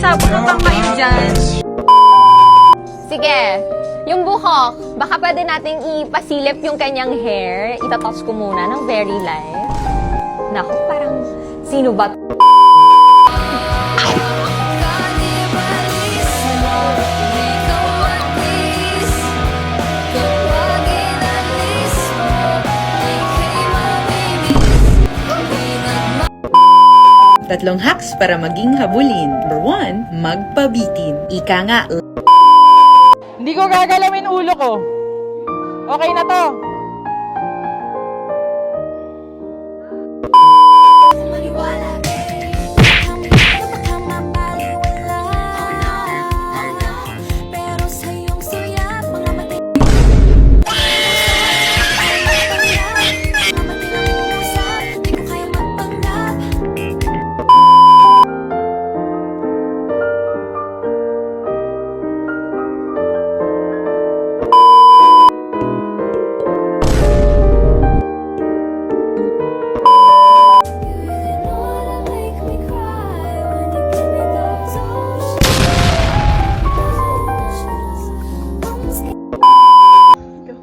tapos na bang kayo dyan? Sige, yung buhok, baka pwede nating ipasilip yung kanyang hair. Itatoss ko muna ng very light. Naku, parang sino ba? Tatlong hacks para maging habulin. Number 1, magpabitin. Ika nga, Hindi ko gagalawin ulo ko. Okay na to.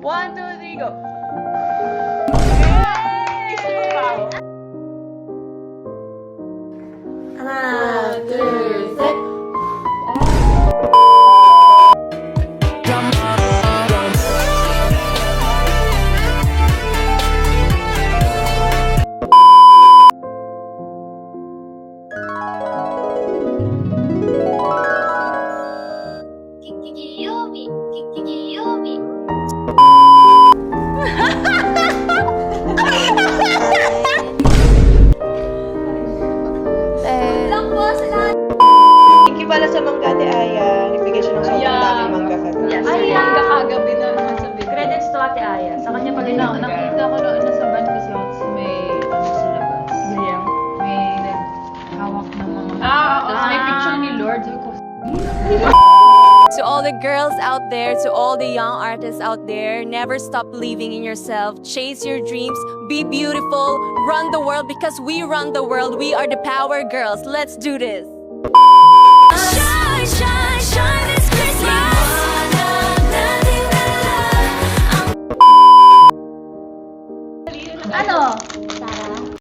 One, two, three, go! Hana, 둘, 셋. Thank you pala sa Mangga de Aya. Nagbigay siya ng sobrang daming mangga ka. Yes, hanggang kagabi na naman sa video. Credits to Ate Aya. Sa kanya pala na nakita ko na nasa van kasi ako may sa labas. Yeah. May hawak ng mga tapos may picture ni Lord. To all the girls out there, to all the young artists out there, never stop believing in yourself. Chase your dreams, be beautiful, run the world because we run the world. We are the power girls. Let's do this. Shine, shine, shine this Christmas. Ano?